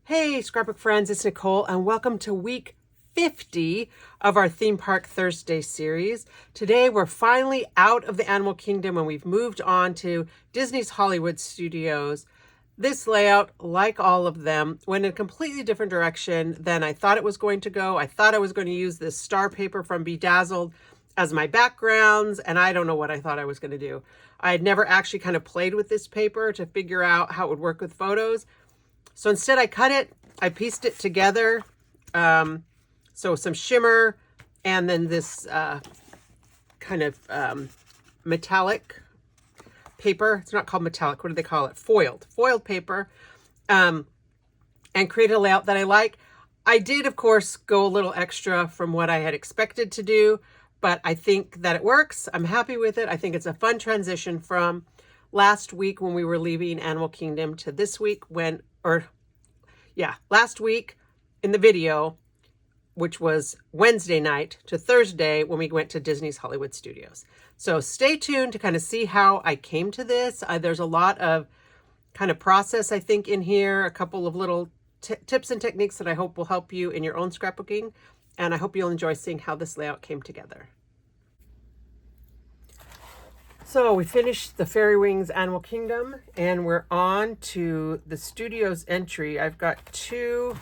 Hey, scrapbook friends, it's Nicole, and welcome to week 50 of our Theme Park Thursday series. Today, we're finally out of the animal kingdom and we've moved on to Disney's Hollywood Studios. This layout, like all of them, went in a completely different direction than I thought it was going to go. I thought I was going to use this star paper from Bedazzled as my backgrounds, and I don't know what I thought I was going to do. I had never actually kind of played with this paper to figure out how it would work with photos. So instead I cut it, I pieced it together. So some shimmer and then this kind of metallic paper. It's not called metallic. What do they call it? Foiled paper. And create a layout that I like. I did, of course, go a little extra from what I had expected to do, but I think that it works. I'm happy with it. I think it's a fun transition from last week when we were leaving Animal Kingdom to this week last week in the video, which was Wednesday night, to Thursday when we went to Disney's Hollywood Studios. So stay tuned to kind of see how I came to this. There's a lot of kind of process, I think, in here, a couple of little tips and techniques that I hope will help you in your own scrapbooking. And I hope you'll enjoy seeing how this layout came together. So we finished the Fairy Wings Animal Kingdom and we're on to the studio's entry. I've got two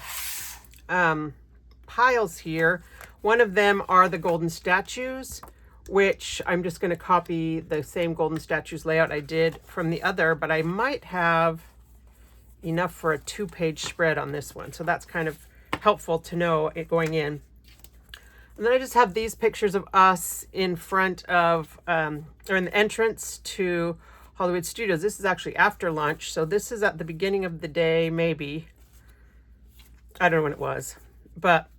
piles here. One of them are the golden statues, which I'm just going to copy the same golden statues layout I did from the other, but I might have enough for a 2-page spread on this one. So that's kind of helpful to know it going in. And then I just have these pictures of us in front of, or in the entrance to Hollywood Studios. This is actually after lunch. So this is at the beginning of the day, maybe. I don't know when it was. But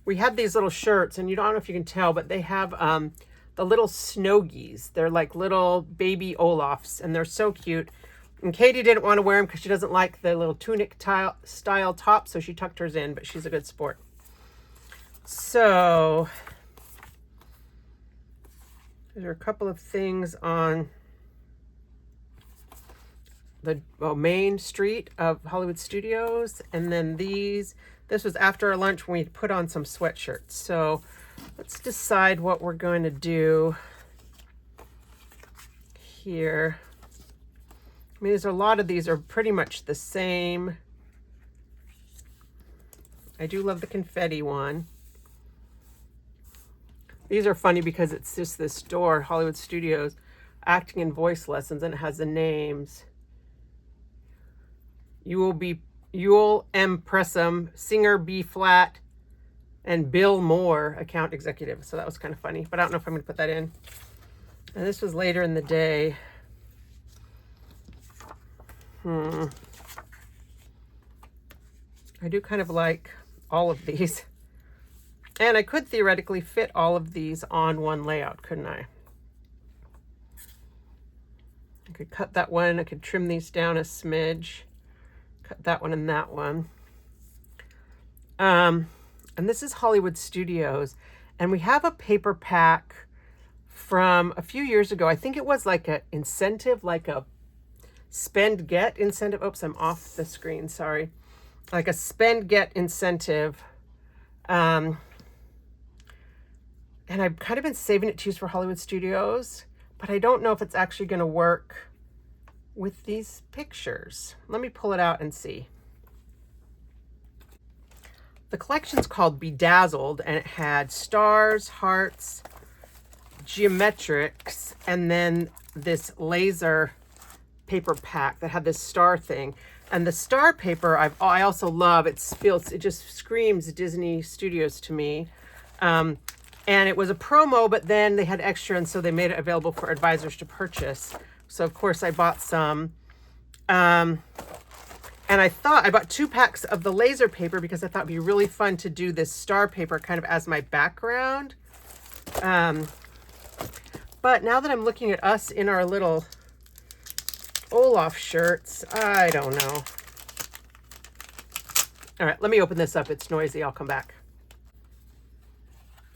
we had these little shirts, and I don't know if you can tell, but they have the little snow geese. They're like little baby Olafs, and they're so cute. And Katie didn't want to wear them because she doesn't like the little tunic style top, so she tucked hers in, but she's a good sport. So there are a couple of things on the main street of Hollywood Studios. And then this was after our lunch when we put on some sweatshirts. So let's decide what we're going to do here. I mean, there's a lot of these are pretty much the same. I do love the confetti one. These are funny because it's just this store, Hollywood Studios, acting and voice lessons, and it has the names. Yul M. Pressum, singer B flat, and Bill Moore, account executive. So that was kind of funny, but I don't know if I'm going to put that in. And this was later in the day. I do kind of like all of these. And I could theoretically fit all of these on one layout, couldn't I? I could cut that one. I could trim these down a smidge. Cut that one and that one. And this is Hollywood Studios. And we have a paper pack from a few years ago. I think it was like an incentive, like a spend get incentive. Oops, I'm off the screen, sorry. Like a spend get incentive. And I've kind of been saving it to use for Hollywood Studios, but I don't know if it's actually going to work with these pictures. Let me pull it out and see. The collection's called Bedazzled, and it had stars, hearts, geometrics, and then this laser paper pack that had this star thing. And the star paper I also love. It just screams Disney Studios to me. And it was a promo, but then they had extra, and so they made it available for advisors to purchase. So, of course, I bought some. And I bought 2 packs of the laser paper because I thought it'd be really fun to do this star paper kind of as my background. But now that I'm looking at us in our little Olaf shirts, I don't know. All right, let me open this up. It's noisy. I'll come back.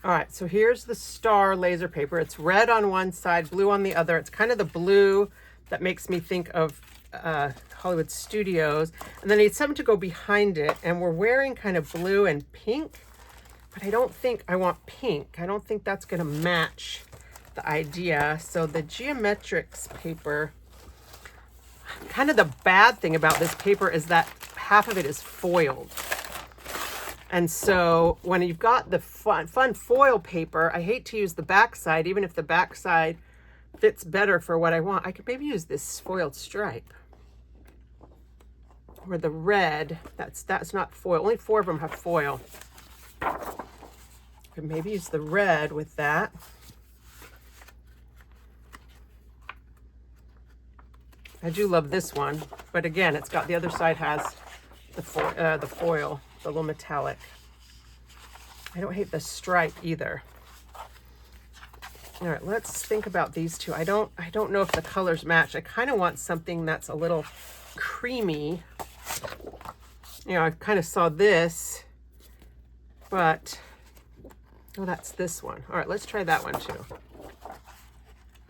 All right, so here's the star laser paper. It's red on one side, blue on the other. It's kind of the blue that makes me think of Hollywood Studios, and then I need something to go behind it, and we're wearing kind of blue and pink, but I don't think I want pink. I don't think that's gonna match the idea. So the Geometrics paper, kind of the bad thing about this paper is that half of it is foiled. And so when you've got the fun foil paper, I hate to use the backside, even if the backside fits better for what I want. I could maybe use this foiled stripe. Or the red, that's not foil. Only 4 of them have foil. I could maybe use the red with that. I do love this one, but again, it's got, the other side has the foil, the little metallic. I don't hate the stripe either. All right, let's think about these two. I don't know if the colors match. I kind of want something that's a little creamy. You know, I kind of saw this, but, oh, that's this one. All right, let's try that one too.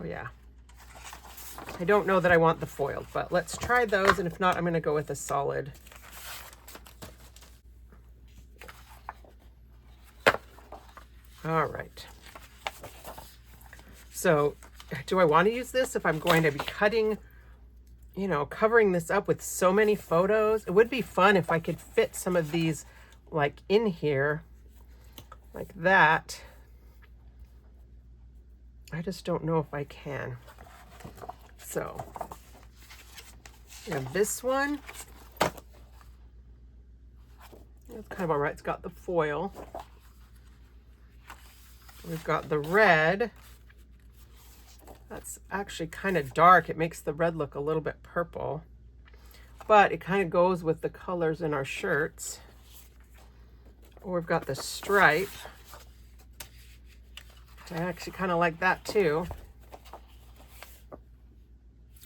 Oh yeah. I don't know that I want the foiled, but let's try those, and if not, I'm gonna go with a solid. All right. So do I want to use this if I'm going to be cutting, you know, covering this up with so many photos? It would be fun if I could fit some of these like in here like that. I just don't know if I can. So yeah, this one, it's kind of all right. It's got the foil. We've got the red. That's actually kind of dark. It makes the red look a little bit purple, but it kind of goes with the colors in our shirts. Or we've got the stripe. I actually kind of like that too.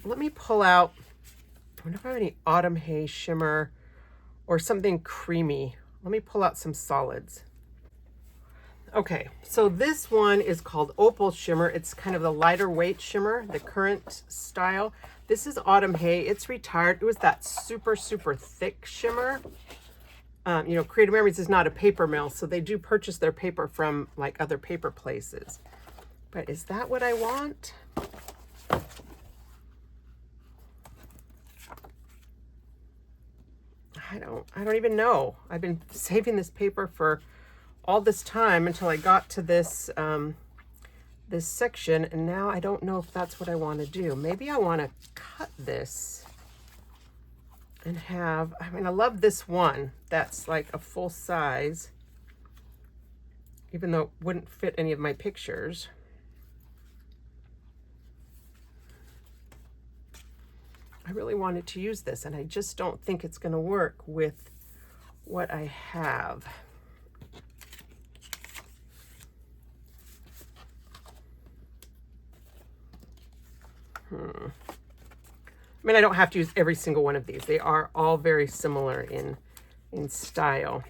Let me pull out, I wonder if I have any Autumn Haze shimmer or something creamy. Let me pull out some solids. Okay, so this one is called Opal Shimmer. It's kind of the lighter weight shimmer, the current style. This is Autumn Hay. It's retired. It was that super, super thick shimmer. You know, Creative Memories is not a paper mill, so they do purchase their paper from like other paper places. But is that what I want? I don't even know. I've been saving this paper for all this time until I got to this this section, and now I don't know if that's what I want to do. Maybe I want to cut this and have, I mean, I love this one that's like a full size, even though it wouldn't fit any of my pictures. I really wanted to use this, and I just don't think it's going to work with what I have. I mean, I don't have to use every single one of these. They are all very similar in style.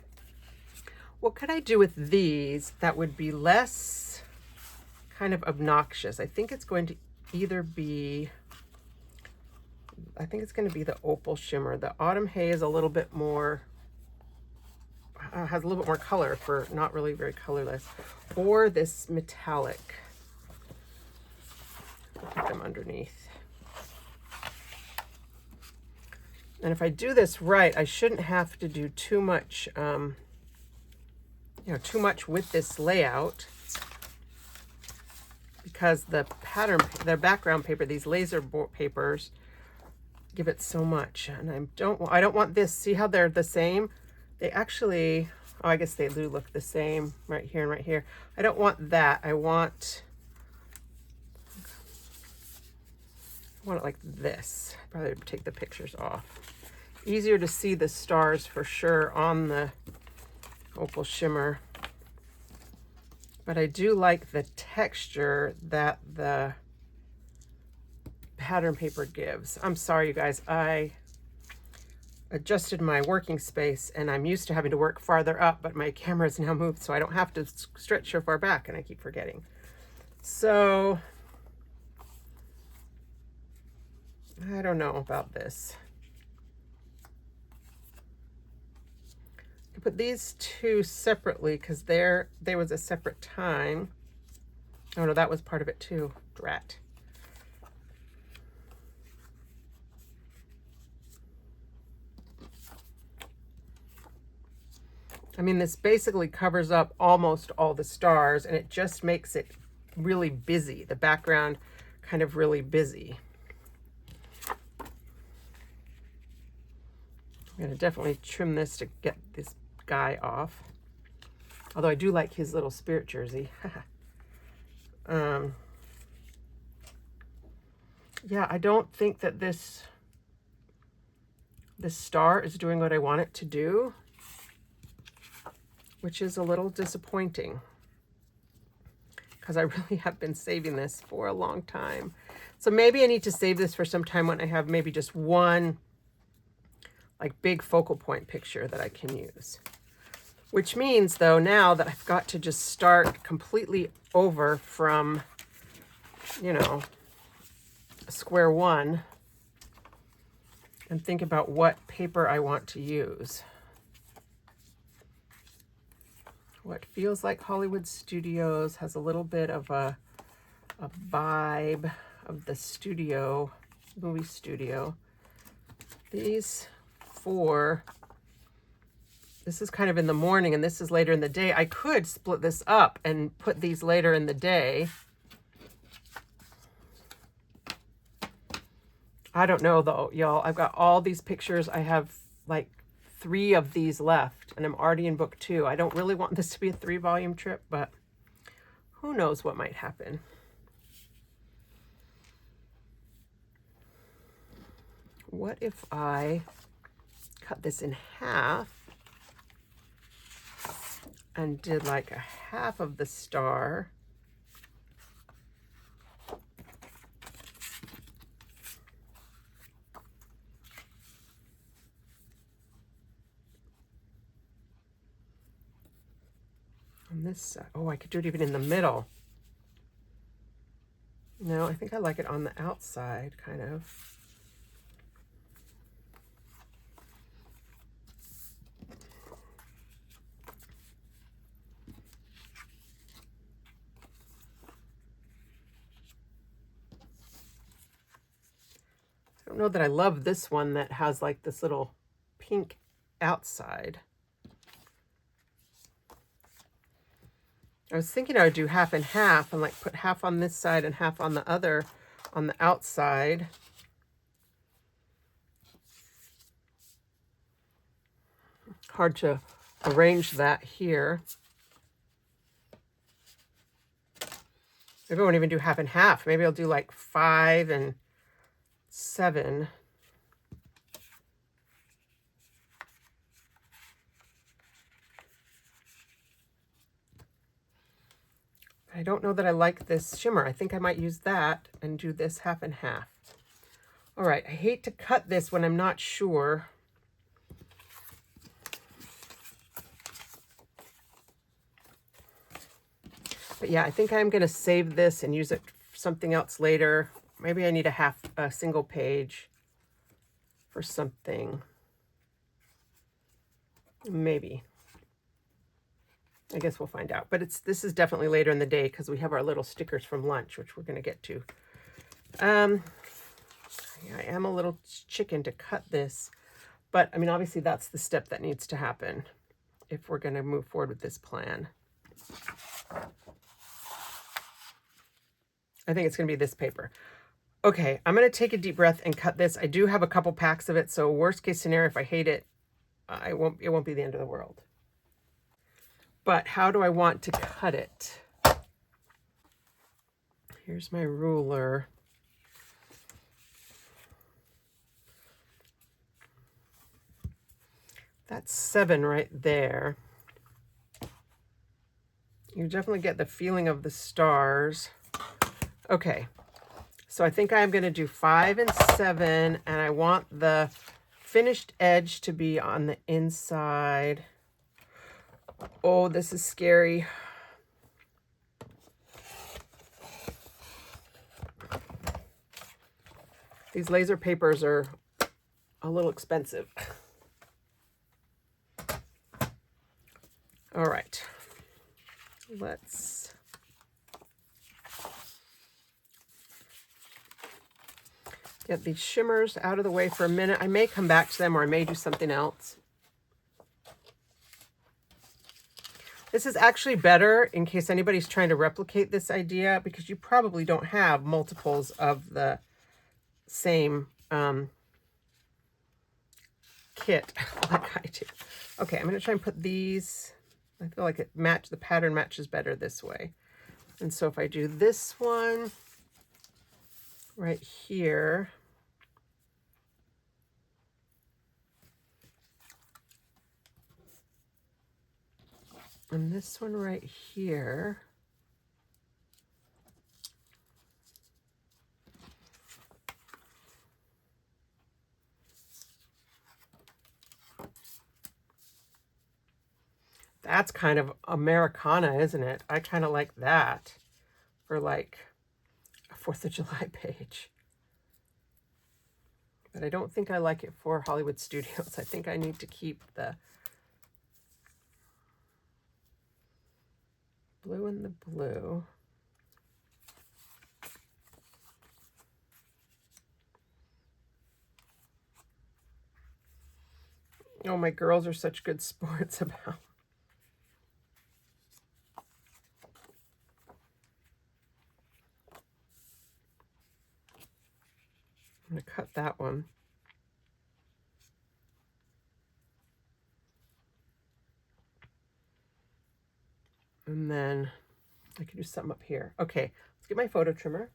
What could I do with these that would be less kind of obnoxious? I think it's going to either be, I think it's going to be the Opal Shimmer. The Autumn Hay is a little bit more, has a little bit more color for not really very colorless. Or this metallic. I'll put them underneath. And if I do this right, I shouldn't have to do too much, you know, too much with this layout, because the pattern, the background paper, these laser papers, give it so much. And I don't want this. See how they're the same? They actually, oh, I guess they do look the same right here and right here. I don't want that. I want it like this. Probably take the pictures off. Easier to see the stars for sure on the Opal Shimmer. But I do like the texture that the pattern paper gives. I'm sorry, you guys. I adjusted my working space, and I'm used to having to work farther up, but my camera is now moved, so I don't have to stretch so far back, and I keep forgetting. So I don't know about this. I put these two separately because there was a separate time. Oh no, that was part of it too. Drat. I mean, this basically covers up almost all the stars, and it just makes it really busy. The background kind of really busy. I'm going to definitely trim this to get this guy off. Although I do like his little spirit jersey. Yeah, I don't think that this star is doing what I want it to do, which is a little disappointing because I really have been saving this for a long time. So maybe I need to save this for some time when I have maybe just one like big focal point picture that I can use. Which means though now that I've got to just start completely over from, you know, square one and think about what paper I want to use. What feels like Hollywood Studios has a little bit of a vibe of the studio, movie studio. These four, this is kind of in the morning and this is later in the day. I could split this up and put these later in the day. I don't know though, y'all. I've got all these pictures. I have like 3 of these left and I'm already in book 2. I don't really want this to be a 3-volume trip, but who knows what might happen. What if I cut this in half and did like a half of the star on this side? Oh, I could do it even in the middle. No, I think I like it on the outside, kind of. I don't know that I love this one that has like this little pink outside. I was thinking I would do half and half and like put half on this side and half on the other on the outside. Hard to arrange that here. Maybe I won't even do half and half. Maybe I'll do like 5 and 7. I don't know that I like this shimmer. I think I might use that and do this half and half. All right, I hate to cut this when I'm not sure. But yeah, I think I'm going to save this and use it for something else later. Maybe I need a single page for something. Maybe. I guess we'll find out. But this is definitely later in the day because we have our little stickers from lunch, which we're going to get to. Yeah, I am a little chicken to cut this. But, I mean, obviously that's the step that needs to happen if we're going to move forward with this plan. I think it's going to be this paper. Okay, I'm going to take a deep breath and cut this. I do have a couple packs of it, so worst case scenario, if I hate it, it won't be the end of the world. But how do I want to cut it? Here's my ruler. That's 7 right there. You definitely get the feeling of the stars. Okay, so I think I'm going to do 5 and 7, and I want the finished edge to be on the inside. Oh, this is scary. These laser papers are a little expensive. All right, let's get these shimmers out of the way for a minute. I may come back to them, or I may do something else. This is actually better in case anybody's trying to replicate this idea, because you probably don't have multiples of the same kit like I do. Okay, I'm going to try and put these. I feel like the pattern matches better this way. And so if I do this one right here, and this one right here, that's kind of Americana, isn't it? I kind of like that for like a 4th of July page. But I don't think I like it for Hollywood Studios. I think I need to keep the blue and the blue. Oh, my girls are such good sports about. I'm going to cut that one. And then I can do something up here. Okay, let's get my photo trimmer.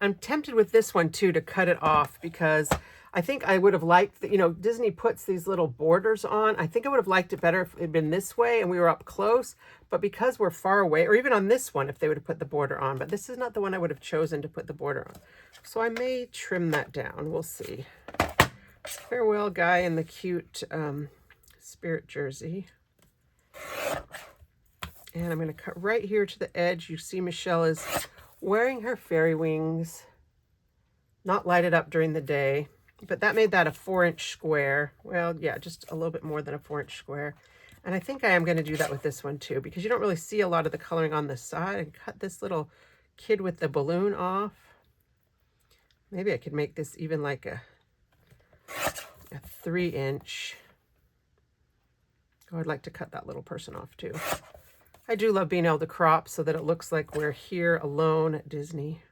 I'm tempted with this one too to cut it off, because I think I would have liked that, you know, Disney puts these little borders on. I think I would have liked it better if it had been this way and we were up close, but because we're far away, or even on this one if they would have put the border on, but this is not the one I would have chosen to put the border on. So I may trim that down. We'll see. Farewell guy in the cute spirit jersey. And I'm going to cut right here to the edge. You see Michelle is wearing her fairy wings, not lighted up during the day, but that made that a 4-inch square. Well, yeah, just a little bit more than a 4-inch square. And I think I am going to do that with this one too, because you don't really see a lot of the coloring on the side. And cut this little kid with the balloon off. Maybe I could make this even like a 3-inch. Oh, I'd like to cut that little person off too. I do love being able to crop so that it looks like we're here alone at Disney.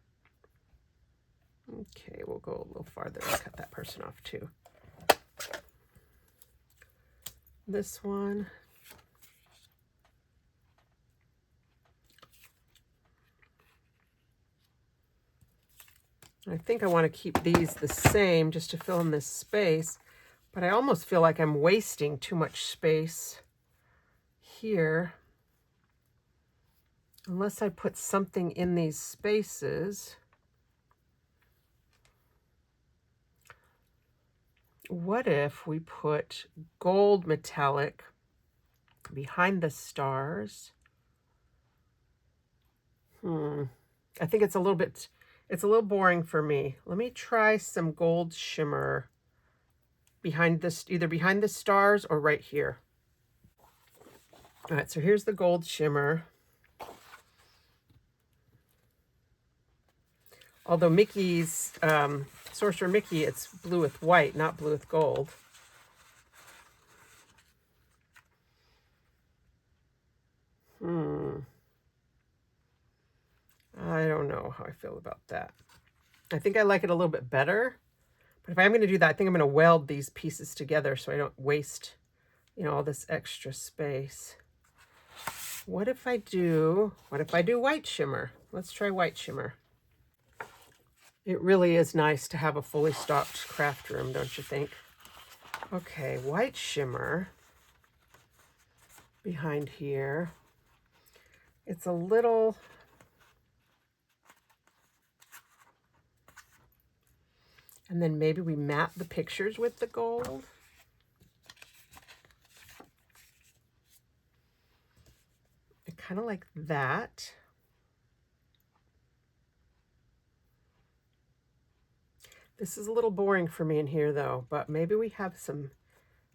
Okay, we'll go a little farther and cut that person off too. This one. I think I want to keep these the same just to fill in this space, but I almost feel like I'm wasting too much space here. Unless I put something in these spaces. What if we put gold metallic behind the stars? I think it's a little boring for me. Let me try some gold shimmer behind this, either behind the stars or right here. All right, so here's the gold shimmer. Although Mickey's, Sorcerer Mickey, it's blue with white, not blue with gold. I don't know how I feel about that. I think I like it a little bit better. But if I'm going to do that, I think I'm going to weld these pieces together so I don't waste, you know, all this extra space. What if I do white shimmer? Let's try white shimmer. It really is nice to have a fully stocked craft room, don't you think? Okay, white shimmer behind here. It's a little... And then maybe we map the pictures with the gold. I kind of like that. This is a little boring for me in here though, but maybe we have some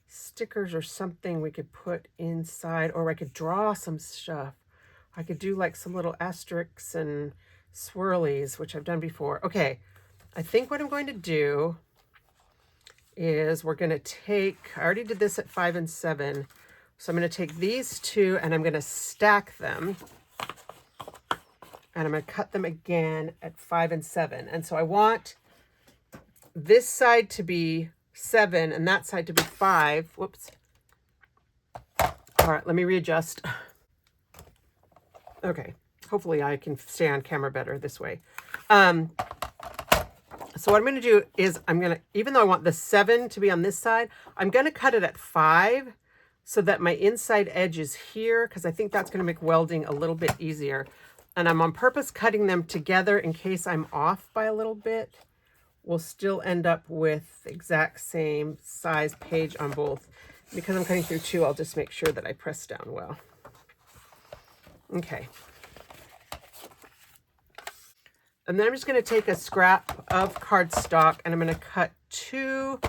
stickers or something we could put inside, or I could draw some stuff. I could do like some little asterisks and swirlies, which I've done before. Okay, I think what I'm going to do is we're going to take, I already did this at 5 and 7. So I'm going to take these two and I'm going to stack them. And I'm going to cut them again at 5 and 7. And so I want this side to be 7 and that side to be 5. Whoops. All right, let me readjust. Okay, hopefully I can stay on camera better this way. So what I'm going to do is I'm going to, even though I want the 7 to be on this side, I'm going to cut it at 5 so that my inside edge is here, because I think that's going to make welding a little bit easier. And I'm on purpose cutting them together in case I'm off by a little bit. We'll still end up with the exact same size page on both. Because I'm cutting through 2, I'll just make sure that I press down well. Okay. And then I'm just going to take a scrap of cardstock and I'm going to cut 2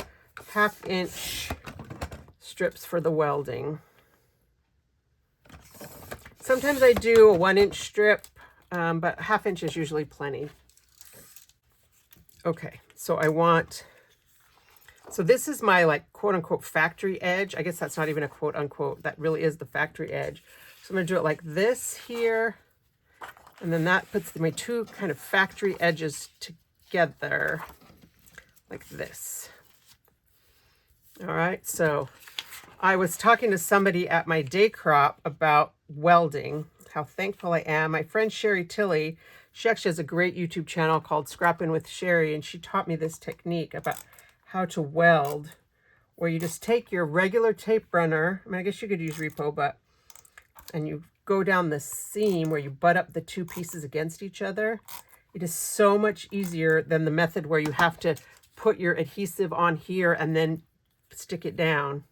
half-inch strips for the welding. Sometimes I do a 1-inch strip, but half-inch is usually plenty. Okay, so so this is my like quote-unquote factory edge. I guess that's not even a quote-unquote, that really is the factory edge. So I'm going to do it like this here. And then that puts my 2 kind of factory edges together like this. All right, so I was talking to somebody at my day crop about welding, how thankful I am. My friend Sherry Tilley, she actually has a great YouTube channel called Scrapping with Sherry, and she taught me this technique about how to weld, where you just take your regular tape runner, I mean, I guess you could use Repo, and you go down the seam where you butt up the 2 pieces against each other. It is so much easier than the method where you have to put your adhesive on here and then stick it down.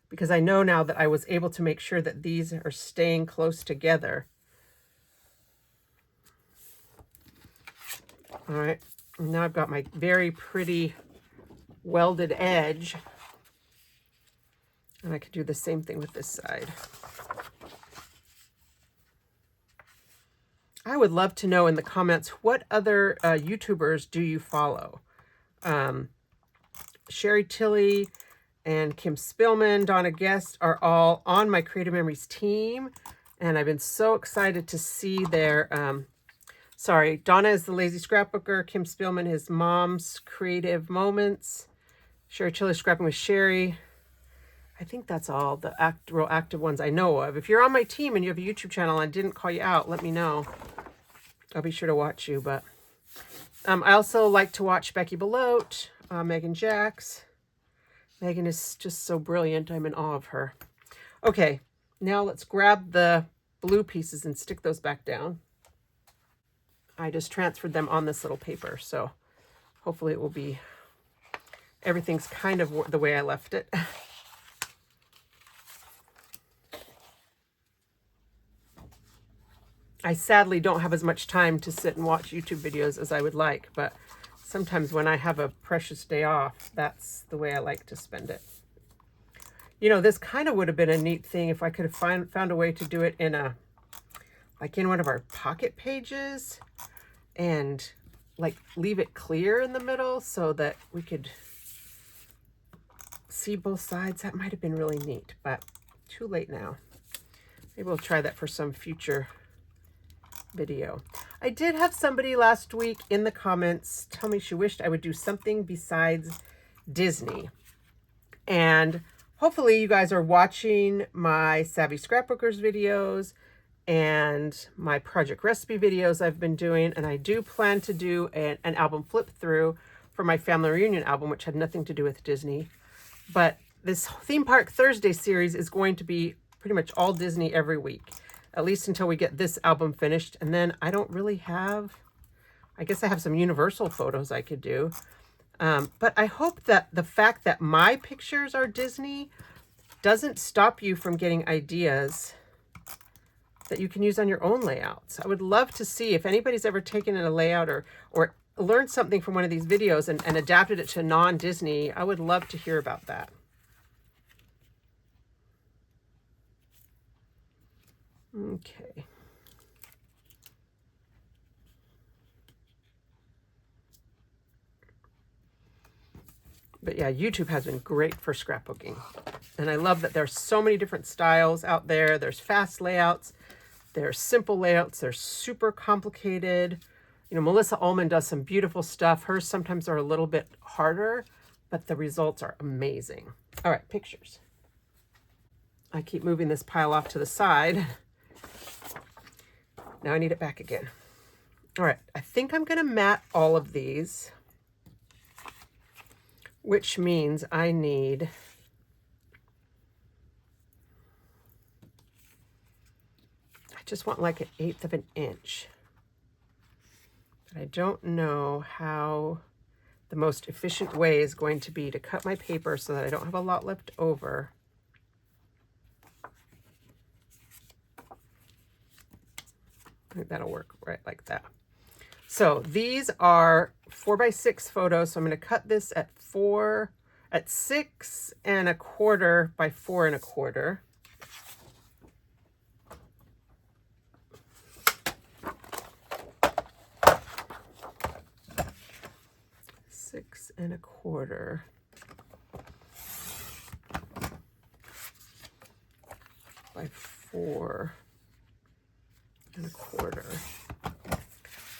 Because I know now that I was able to make sure that these are staying close together. All right, now I've got my very pretty welded edge. And I could do the same thing with this side. I would love to know in the comments, what other YouTubers do you follow? Sherry Tilley and Kim Spillman, Donna Guest are all on my Creative Memories team. And I've been so excited to see their, Donna is the Lazy Scrapbooker, Kim Spillman is Mom's Creative Moments, Sherry Tilley Scrapping with Sherry. I think that's all the real active ones I know of. If you're on my team and you have a YouTube channel and I didn't call you out, let me know. I'll be sure to watch you. But I also like to watch Becky Belote, Megan Jacks. Megan is just so brilliant. I'm in awe of her. Okay, now let's grab the blue pieces and stick those back down. I just transferred them on this little paper, so hopefully it will be, everything's kind of the way I left it. I sadly don't have as much time to sit and watch YouTube videos as I would like, but sometimes when I have a precious day off, that's the way I like to spend it. You know, this kind of would have been a neat thing if I could have found a way to do it in in one of our pocket pages and like leave it clear in the middle so that we could see both sides. That might have been really neat, but too late now. Maybe we'll try that for some future video. I did have somebody last week in the comments tell me she wished I would do something besides Disney. And hopefully you guys are watching my Savvy Scrapbookers videos and my project recipe videos I've been doing. And I do plan to do an album flip through for my family reunion album, which had nothing to do with Disney. But this Theme Park Thursday series is going to be pretty much all Disney every week, at least until we get this album finished. And then I don't really have, I guess I have some Universal photos I could do. But I hope that the fact that my pictures are Disney doesn't stop you from getting ideas that you can use on your own layouts. I would love to see if anybody's ever taken a layout or learned something from one of these videos and adapted it to non-Disney, I would love to hear about that. Okay. But yeah, YouTube has been great for scrapbooking. And I love that there's so many different styles out there. There's fast layouts, there's simple layouts, there's super complicated. You know, Melissa Ullman does some beautiful stuff. Hers sometimes are a little bit harder, but the results are amazing. All right, pictures. I keep moving this pile off to the side. Now I need it back again. All right, I think I'm gonna mat all of these, which means I need just want like 1/8 of an inch. But I don't know how the most efficient way is going to be to cut my paper so that I don't have a lot left over. I think that'll work right like that. So these are 4x6 photos. So I'm going to cut this at 6 1/4 by 4 1/4. 6 1/4 by 4 1/4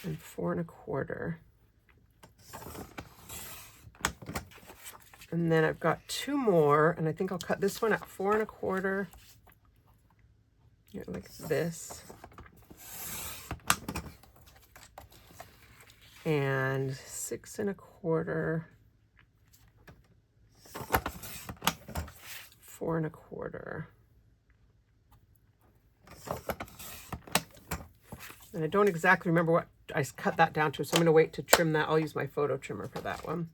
and 4 1/4. And then I've got 2 more, and I think I'll cut this one at 4 1/4, like this. And 6 1/4, 4 1/4. And I don't exactly remember what I cut that down to, so I'm going to wait to trim that. I'll use my photo trimmer for that one.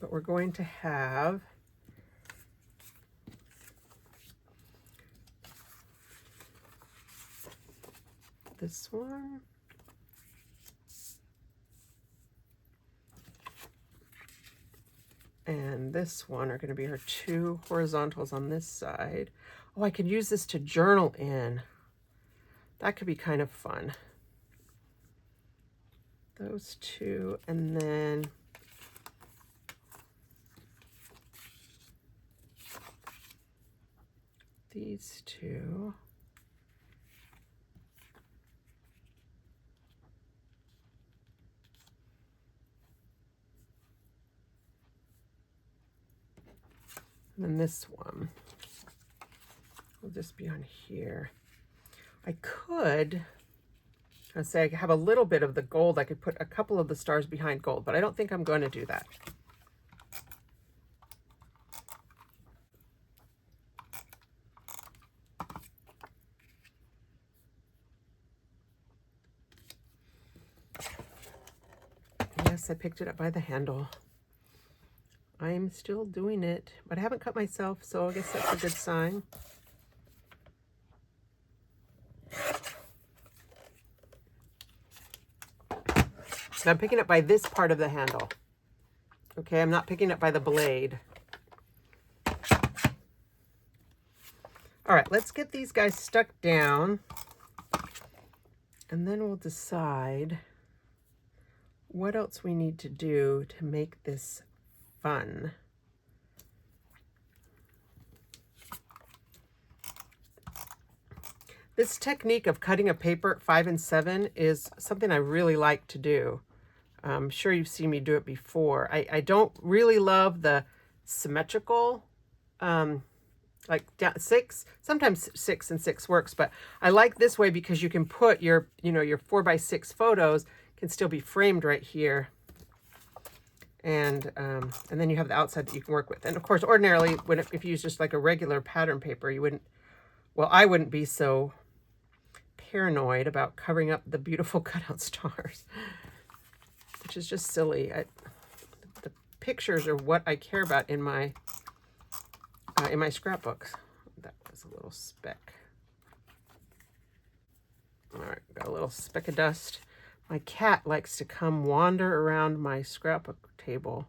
But we're going to have this one. And this one are going to be our 2 horizontals on this side. Oh, I could use this to journal in. That could be kind of fun. Those 2, and then these 2. And then this one will just be on here. I could, let's say I have a little bit of the gold. I could put a couple of the stars behind gold, but I don't think I'm going to do that. Yes, I picked it up by the handle. I'm still doing it, but I haven't cut myself, so I guess that's a good sign. So I'm picking up by this part of the handle. Okay, I'm not picking up by the blade. All right, let's get these guys stuck down, and then we'll decide what else we need to do to make this fun. This technique of cutting a paper at 5 and 7 is something I really like to do. I'm sure you've seen me do it before. I don't really love the symmetrical, like 6. Sometimes 6 and 6 works, but I like this way because you can put your, your 4x6 photos can still be framed right here. And then you have the outside that you can work with. And of course, ordinarily, if you use just like a regular pattern paper, you wouldn't, well, I wouldn't be so paranoid about covering up the beautiful cutout stars, which is just silly. The pictures are what I care about in my scrapbooks. That was a little speck. All right, got a little speck of dust. My cat likes to come wander around my scrapbook table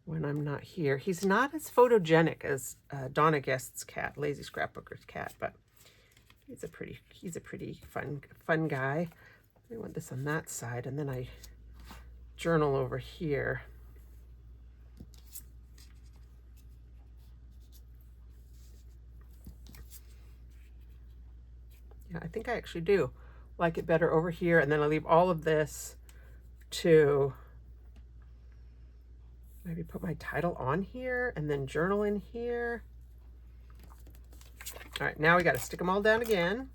when I'm not here. He's not as photogenic as Donna Guest's cat, Lazy Scrapbooker's cat, but he's a pretty fun guy. I want this on that side, and then I journal over here. Yeah, I think I actually do like it better over here, and then I leave all of this to maybe put my title on here and then journal in here. All right, now we got to stick them all down again.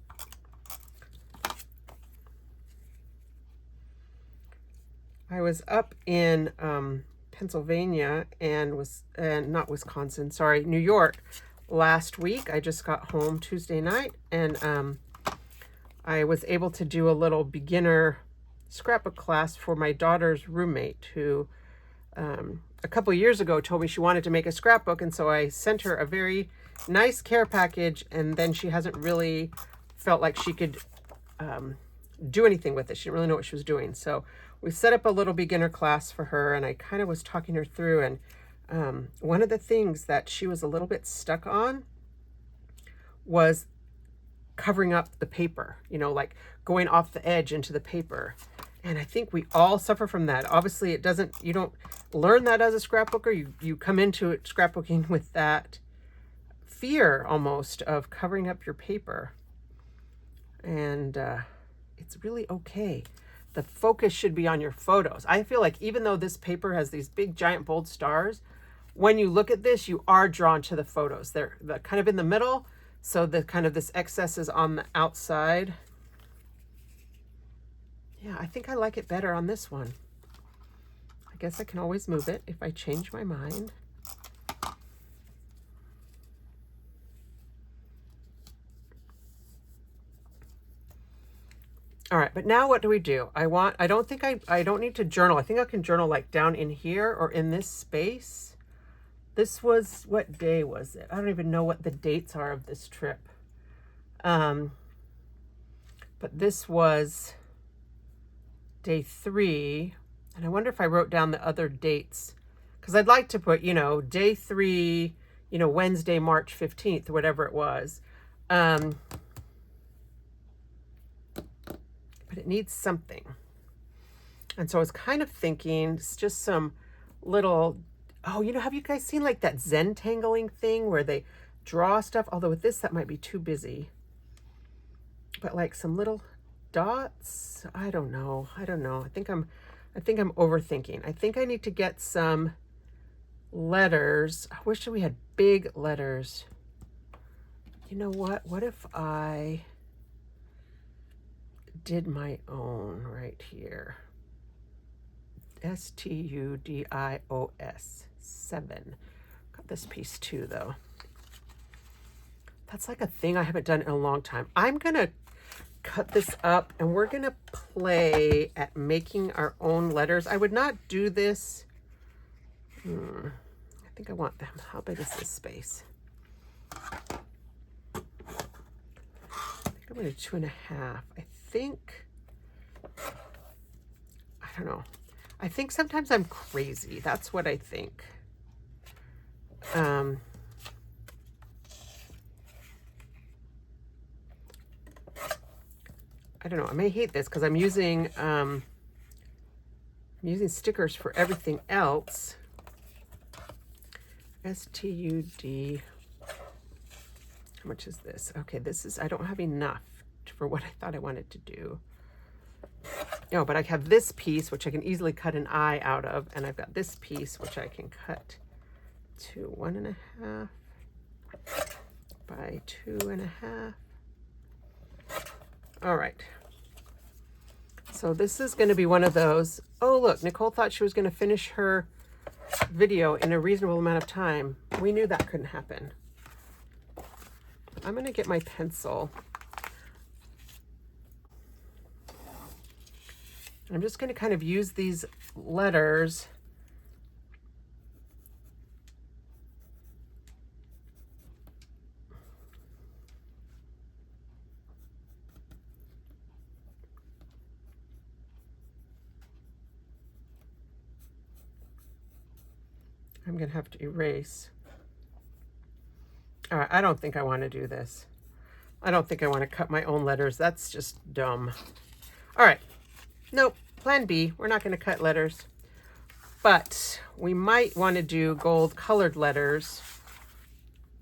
I was up in Pennsylvania and not Wisconsin, sorry, New York last week. I just got home Tuesday night, and I was able to do a little beginner scrapbook class for my daughter's roommate, who a couple years ago told me she wanted to make a scrapbook, and so I sent her a very nice care package, and then she hasn't really felt like she could do anything with it. She didn't really know what she was doing. So we set up a little beginner class for her, and I kind of was talking her through, and one of the things that she was a little bit stuck on was covering up the paper, you know, like going off the edge into the paper. And I think we all suffer from that. Obviously, you don't learn that as a scrapbooker. You come into it scrapbooking with that fear almost of covering up your paper. And it's really okay. The focus should be on your photos. I feel like even though this paper has these big, giant, bold stars, when you look at this, you are drawn to the photos. They're kind of in the middle, so the kind of this excess is on the outside. Yeah, I think I like it better on this one. I guess I can always move it if I change my mind. All right, but now what do we do? I don't need to journal. I think I can journal like down in here or in this space. This was, what day was it? I don't even know what the dates are of this trip. But this was day 3. And I wonder if I wrote down the other dates, because I'd like to put, you know, day 3, you know, Wednesday, March 15th, or whatever it was. But it needs something. And so I was kind of thinking it's just some little, oh, you know, have you guys seen like that Zentangling thing where they draw stuff? Although with this, that might be too busy. But like some little dots, I don't know. I think I'm overthinking. I think I need to get some letters. I wish we had big letters. You know what? What if I did my own right here? STUDIOS 7. Got this piece too, though. That's like a thing I haven't done in a long time. I'm gonna cut this up and we're gonna play at making our own letters. I would not do this. I think I want them. How big is this space? I think I'm gonna do 2.5. I think, I don't know. I think sometimes I'm crazy. That's what I think. I don't know. I may hate this because I'm using stickers for everything else. STUD. How much is this? Okay, this is, I don't have enough for what I thought I wanted to do. No, but I have this piece, which I can easily cut an eye out of, and I've got this piece, which I can cut to 1.5 by 2.5. All right. So this is going to be one of those. Oh, look, Nicole thought she was going to finish her video in a reasonable amount of time. We knew that couldn't happen. I'm going to get my pencil. I'm just going to kind of use these letters I'm gonna have to erase. All right, I don't think I want to do this. I don't think I want to cut my own letters. That's just dumb. All right, nope, plan B, we're not gonna cut letters, but we might want to do gold colored letters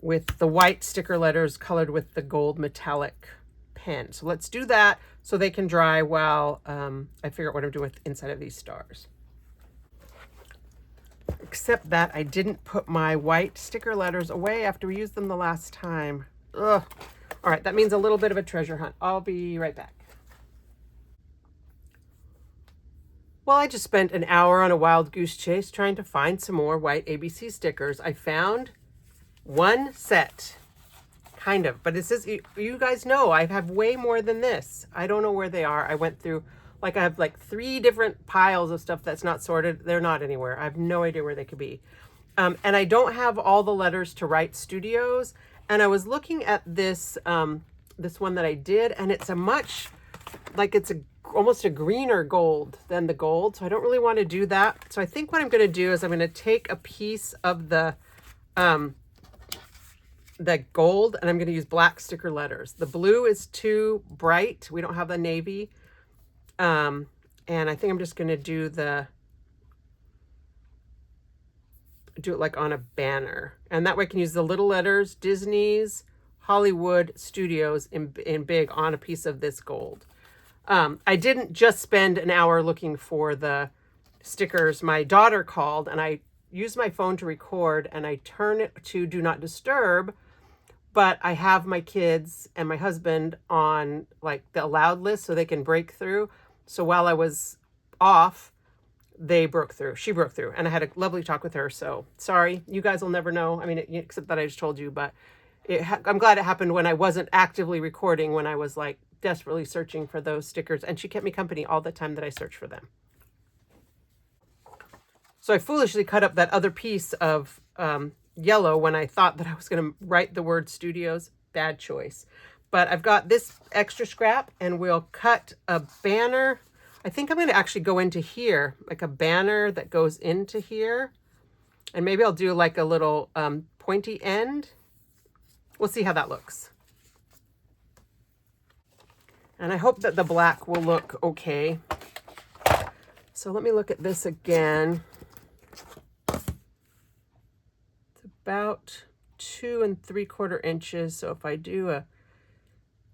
with the white sticker letters colored with the gold metallic pen. So let's do that so they can dry while I figure out what I'm doing with inside of these stars. Except that I didn't put my white sticker letters away after we used them the last time. Ugh. All right, that means a little bit of a treasure hunt. I'll be right back. Well, I just spent an hour on a wild goose chase trying to find some more white ABC stickers. I found one set, kind of, but it says, you guys know I have way more than this. I don't know where they are. I went through, I have like 3 different piles of stuff that's not sorted. They're not anywhere. I have no idea where they could be. And I don't have all the letters to write studios. And I was looking at this, this one that I did, and it's a much, it's almost a greener gold than the gold. So I don't really want to do that. So I think what I'm going to do is I'm going to take a piece of the gold, and I'm going to use black sticker letters. The blue is too bright. We don't have the navy. And I think I'm just going to do it like on a banner. And that way I can use the little letters, Disney's Hollywood Studios in big on a piece of this gold. I didn't just spend an hour looking for the stickers. My daughter called and I used my phone to record and I turn it to do not disturb, but I have my kids and my husband on like the allowed list so they can break through. So while I was off, they broke through. She broke through and I had a lovely talk with her. So sorry, you guys will never know. I mean, except that I just told you, but I'm glad it happened when I wasn't actively recording, when I was like desperately searching for those stickers, and she kept me company all the time that I searched for them. So I foolishly cut up that other piece of yellow when I thought that I was going to write the word studios. Bad choice. But I've got this extra scrap and we'll cut a banner. I think I'm going to actually go into here, like a banner that goes into here. And maybe I'll do like a little pointy end. We'll see how that looks. And I hope that the black will look okay. So let me look at this again. It's about 2 3/4 inches. So if I do a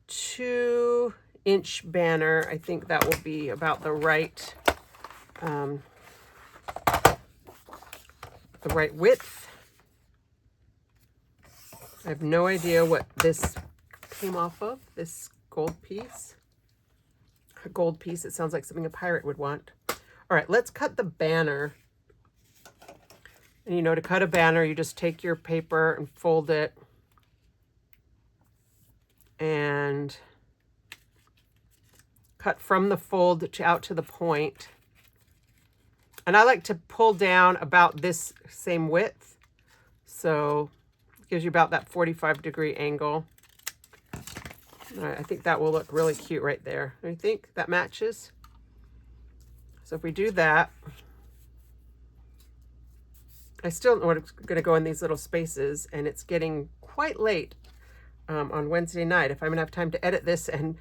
2-inch banner, I think that will be about the right width. I have no idea what this came off of, this gold piece. A gold piece, it sounds like something a pirate would want. All right, let's cut the banner. And to cut a banner, you just take your paper and fold it. And cut from the fold out to the point. And I like to pull down about this same width. So it gives you about that 45-degree angle. All right, I think that will look really cute right there. I think that matches. So if we do that, I still know what's going to go in these little spaces, and it's getting quite late on Wednesday night. If I'm going to have time to edit this and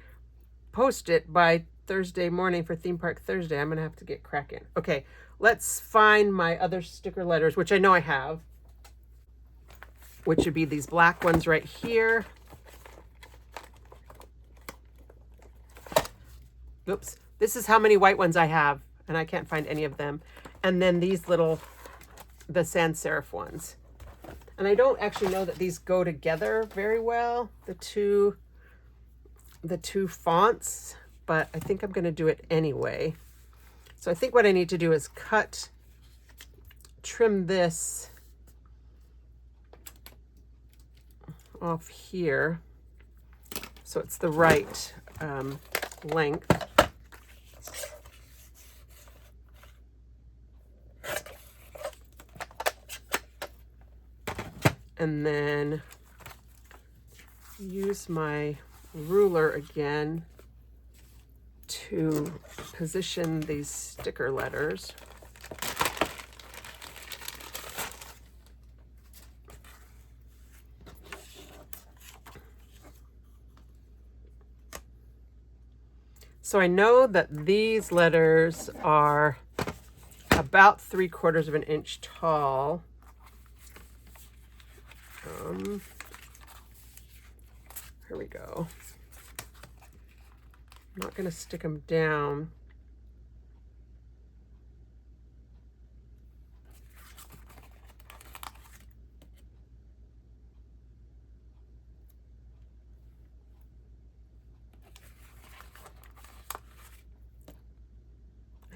post it by Thursday morning for Theme Park Thursday, I'm going to have to get cracking. Okay, let's find my other sticker letters, which I know I have, which would be these black ones right here. Oops, this is how many white ones I have, and I can't find any of them. And then these the sans serif ones. And I don't actually know that these go together very well, the two fonts, but I think I'm going to do it anyway. So I think what I need to do is trim this off here so it's the right length. And then use my ruler again to position these sticker letters. So I know that these letters are about 3/4 of an inch tall. Here we go. I'm not going to stick them down.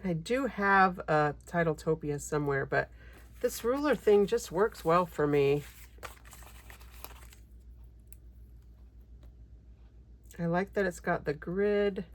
I do have a Titletopia somewhere, but this ruler thing just works well for me. I like that it's got the grid.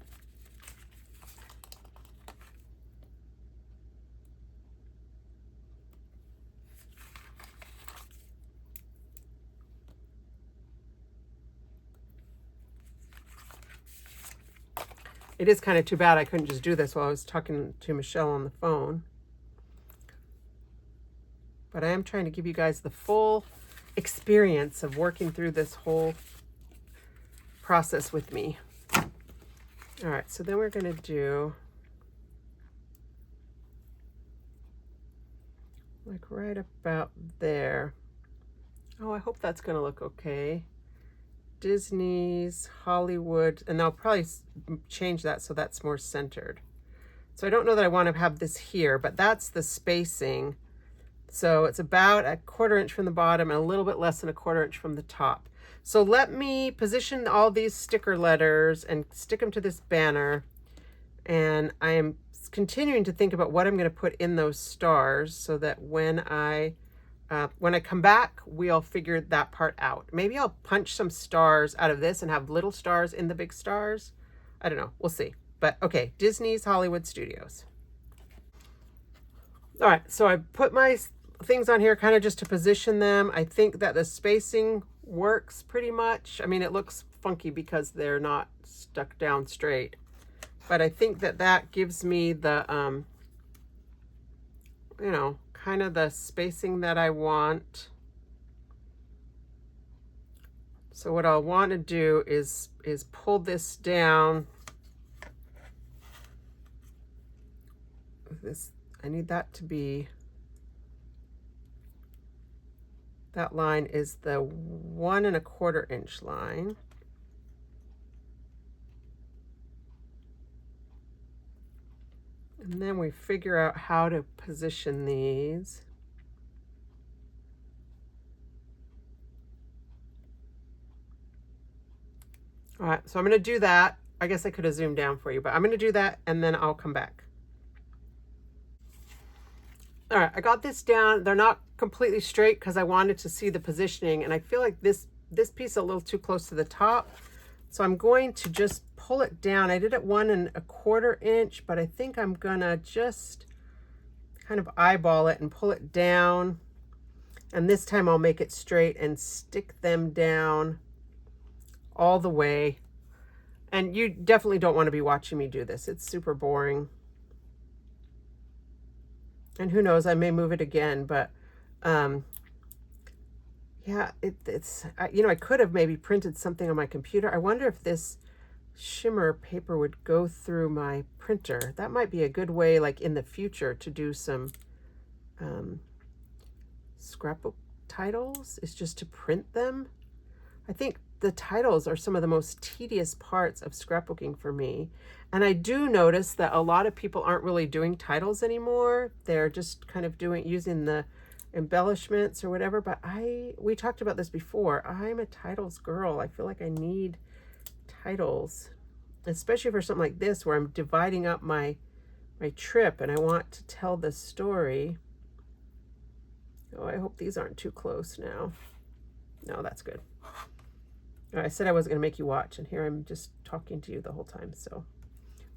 It is kind of too bad I couldn't just do this while I was talking to Michelle on the phone. But I am trying to give you guys the full experience of working through this whole process with me. All right, so then we're going to do like right about there. Oh, I hope that's going to look okay. Disney's, Hollywood, and I'll probably change that so that's more centered. So I don't know that I want to have this here, but that's the spacing. So it's about 1/4 inch from the bottom and a little bit less than 1/4 inch from the top. So let me position all these sticker letters and stick them to this banner. And I am continuing to think about what I'm going to put in those stars so that when I come back, we'll figure that part out. Maybe I'll punch some stars out of this and have little stars in the big stars. I don't know. We'll see. But okay, Disney's Hollywood Studios. All right, so I put my things on here kind of just to position them. I think that the spacing works pretty much. I mean, it looks funky because they're not stuck down straight. But I think that that gives me the, you know, kind of the spacing that I want. So what I'll want to do is pull this down. I need that to be, that line is the 1 1/4 inch line. And then we figure out how to position these. All right, so I'm going to do that. I guess I could have zoomed down for you, but I'm going to do that and then I'll come back. All right, I got this down. They're not completely straight because I wanted to see the positioning, and I feel like this piece is a little too close to the top. So I'm going to just pull it down. I did it 1 1/4 inch, but I think I'm gonna just kind of eyeball it and pull it down. And this time I'll make it straight and stick them down all the way. And you definitely don't want to be watching me do this. It's super boring. And who knows, I may move it again, but yeah, it's, you know, I could have maybe printed something on my computer. I wonder if this shimmer paper would go through my printer. That might be a good way, like in the future, to do some scrapbook titles, is just to print them. I think the titles are some of the most tedious parts of scrapbooking for me. And I do notice that a lot of people aren't really doing titles anymore. They're just kind of using the embellishments or whatever. But we talked about this before. I'm a titles girl. I feel like I need titles, especially for something like this where I'm dividing up my trip and I want to tell the story. Oh, I hope these aren't too close now. No, that's good. I said I wasn't going to make you watch, and here I'm just talking to you the whole time. So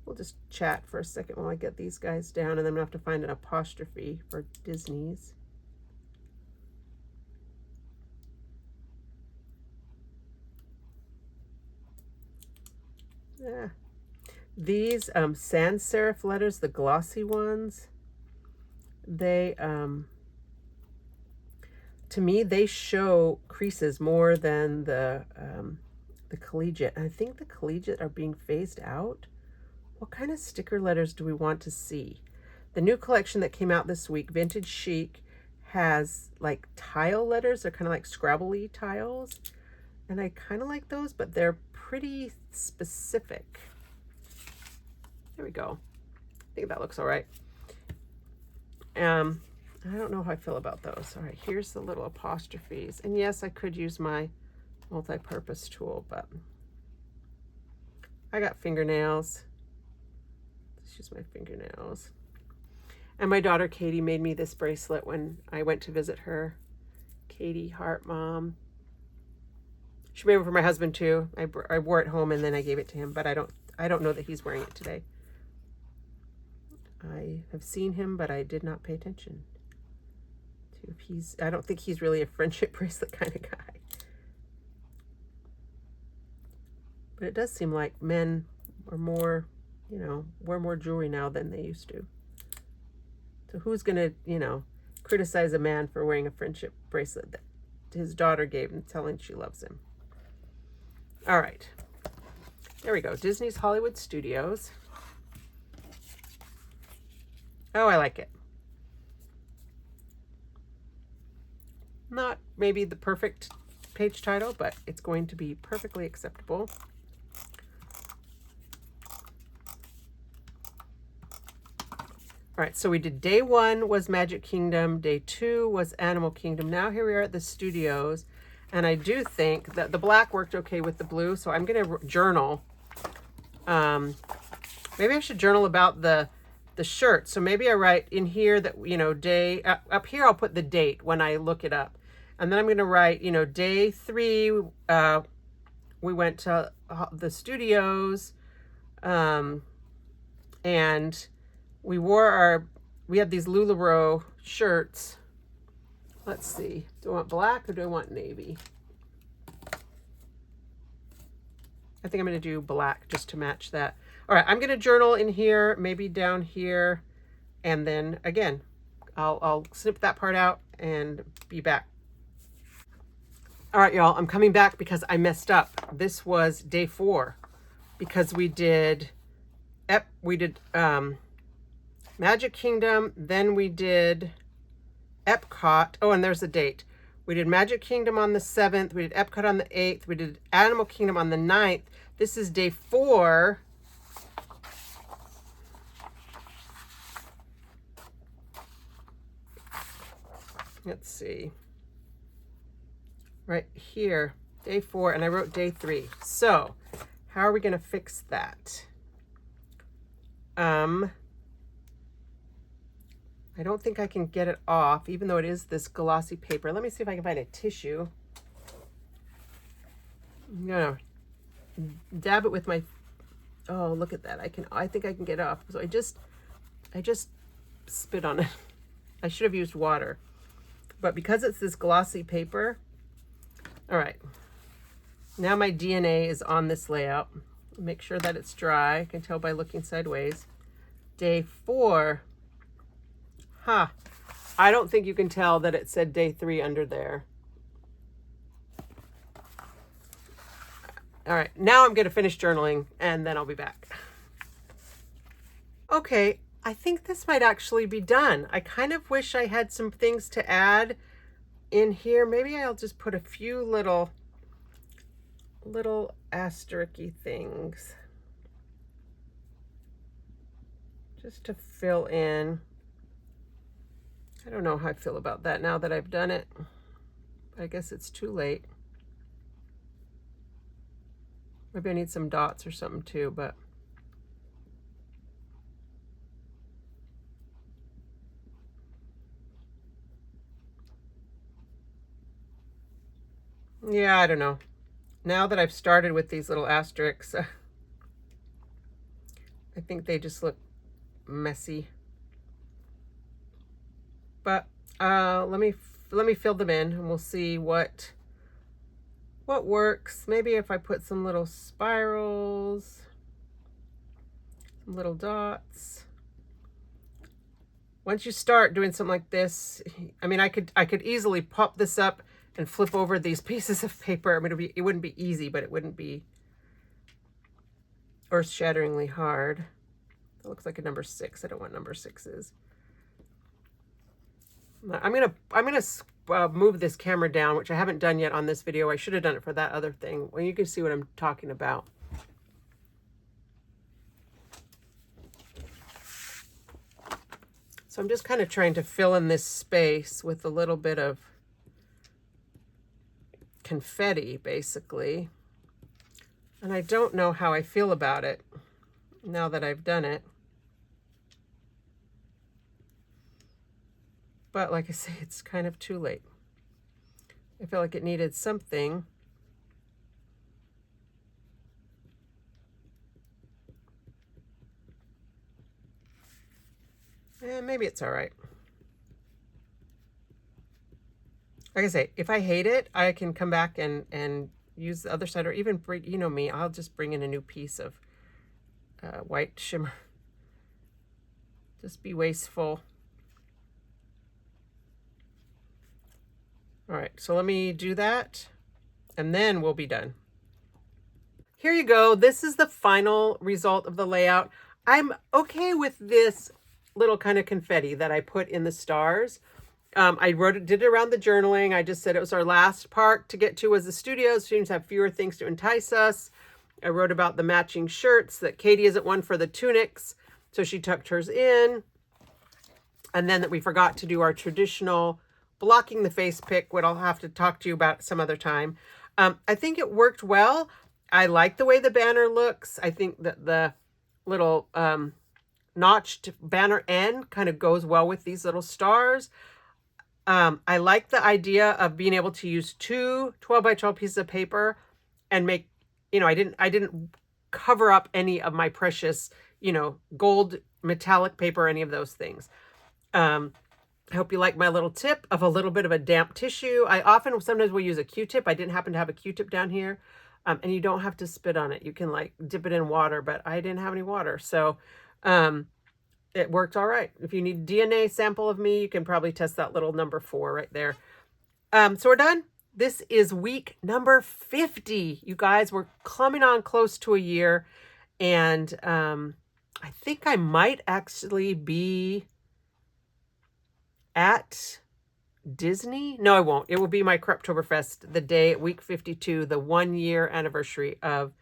we'll just chat for a second while I get these guys down, and then I'm going to have to find an apostrophe for Disney's. Yeah. These sans serif letters, the glossy ones, they, to me, they show creases more than the collegiate. And I think the collegiate are being phased out. what kind of sticker letters do we want to see? The new collection that came out this week, Vintage Chic, has like tile letters. They're kind of like scrabbly tiles. And I kind of like those, but they're pretty specific. There we go. I think that looks all right. I don't know how I feel about those. All right, here's the little apostrophes. And yes, I could use my multi-purpose tool, but I got fingernails. Let's use my fingernails. And my daughter Katie made me this bracelet when I went to visit her. Katie, Heart Mom. She made it for my husband too. I wore it home and then I gave it to him, but I don't know that he's wearing it today. I have seen him, but I did not pay attention to if I don't think he's really a friendship bracelet kind of guy. But it does seem like men are more, you know, wear more jewelry now than they used to. So who's going to, you know, criticize a man for wearing a friendship bracelet that his daughter gave him, telling she loves him? All right. There we go. Disney's Hollywood Studios. Oh, I like it. Not maybe the perfect page title, but it's going to be perfectly acceptable. All right, so we did day 1 was Magic Kingdom, day 2 was Animal Kingdom. Now here we are at the studios, and I do think that the black worked okay with the blue, so I'm gonna journal. Maybe I should journal about the shirt. So maybe I write in here that, you know, day, up here I'll put the date when I look it up. And then I'm gonna write, you know, day 3, we went to the studios, and we had these LuLaRoe shirts. Let's see, do I want black or do I want navy? I think I'm gonna do black just to match that. All right, I'm gonna journal in here, maybe down here, and then again, I'll snip that part out and be back. All right, y'all, I'm coming back because I messed up. This was day 4 because we did Magic Kingdom, then we did Epcot. Oh, and there's the date. We did Magic Kingdom on the 7th, we did Epcot on the 8th, we did Animal Kingdom on the 9th. This is day 4. Let's see. Right here, day 4, and I wrote day 3. So, how are we going to fix that? I don't think I can get it off, even though it is this glossy paper. Let me see if I can find a tissue. I'm gonna dab it with my, oh, look at that. I think I can get it off. So I just spit on it. I should have used water. But because it's this glossy paper, all right. Now my DNA is on this layout. Make sure that it's dry. I can tell by looking sideways. Day 4. Huh. I don't think you can tell that it said day 3 under there. All right, now I'm gonna finish journaling and then I'll be back. Okay, I think this might actually be done. I kind of wish I had some things to add in here. Maybe I'll just put a few little asterisk-y things just to fill in. I don't know how I feel about that now that I've done it. I guess it's too late. Maybe I need some dots or something too, but yeah, I don't know. Now that I've started with these little asterisks, I think they just look messy. But let me fill them in and we'll see what works. Maybe if I put some little spirals, some little dots. Once you start doing something like this, I mean, I could easily pop this up and flip over these pieces of paper. I mean, it wouldn't be easy, but it wouldn't be earth-shatteringly hard. It looks like a number 6. I don't want number 6s. I'm gonna move this camera down, which I haven't done yet on this video. I should have done it for that other thing. Well, you can see what I'm talking about. So I'm just kind of trying to fill in this space with a little bit of confetti, basically. And I don't know how I feel about it now that I've done it. But like I say, it's kind of too late. I feel like it needed something. Maybe it's all right. Like I say, if I hate it, I can come back and use the other side, or even bring, you know me, I'll just bring in a new piece of white shimmer. Just be wasteful. All right, so let me do that, and then we'll be done. Here you go. This is the final result of the layout. I'm okay with this little kind of confetti that I put in the stars. I did it around the journaling. I just said it was our last park to get to was the studio. Students have fewer things to entice us. I wrote about the matching shirts, that Katie isn't one for the tunics, so she tucked hers in. And then that we forgot to do our traditional blocking the face pick, what I'll have to talk to you about some other time. I think it worked well. I like the way the banner looks. I think that the little notched banner end kind of goes well with these little stars. I like the idea of being able to use 2 12 by 12 pieces of paper and make, you know, I didn't cover up any of my precious, you know, gold metallic paper, any of those things. I hope you like my little tip of a little bit of a damp tissue. Sometimes will use a Q-tip. I didn't happen to have a Q-tip down here. And you don't have to spit on it. You can like dip it in water, but I didn't have any water. So it worked all right. If you need DNA sample of me, you can probably test that little number 4 right there. So we're done. This is week number 50. You guys, we're coming on close to a year. And I think I might actually be at Disney. No, I won't. It will be my Creptoberfest, the day, week 52, the 1-year anniversary of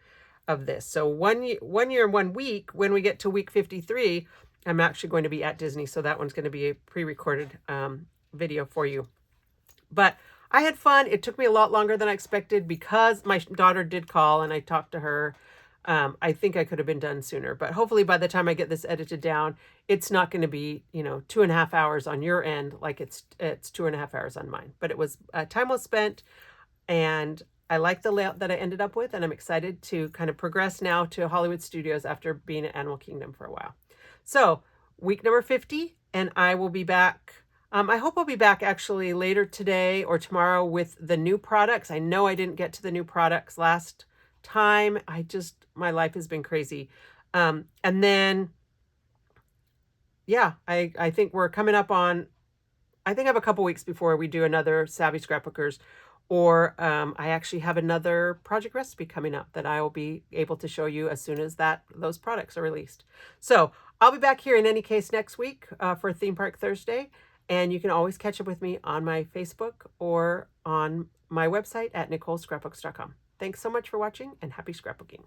this. So 1 year and 1 week, when we get to week 53, I'm actually going to be at Disney. So that one's going to be a pre-recorded video for you. But I had fun. It took me a lot longer than I expected because my daughter did call and I talked to her. I think I could have been done sooner, but hopefully by the time I get this edited down, it's not going to be, 2.5 hours on your end, like it's 2.5 hours on mine. But it was time well spent, and I like the layout that I ended up with, and I'm excited to kind of progress now to Hollywood Studios after being at Animal Kingdom for a while. So week number 50, and I will be back. I hope I'll be back actually later today or tomorrow with the new products. I know I didn't get to the new products last time. My life has been crazy. And then, yeah, I think we're coming up on, I think I have a couple weeks before we do another Savvy Scrapbookers, or I actually have another project recipe coming up that I will be able to show you as soon as those products are released. So I'll be back here in any case next week for Theme Park Thursday. And you can always catch up with me on my Facebook or on my website at NicoleScrapbooks.com. Thanks so much for watching, and happy scrapbooking.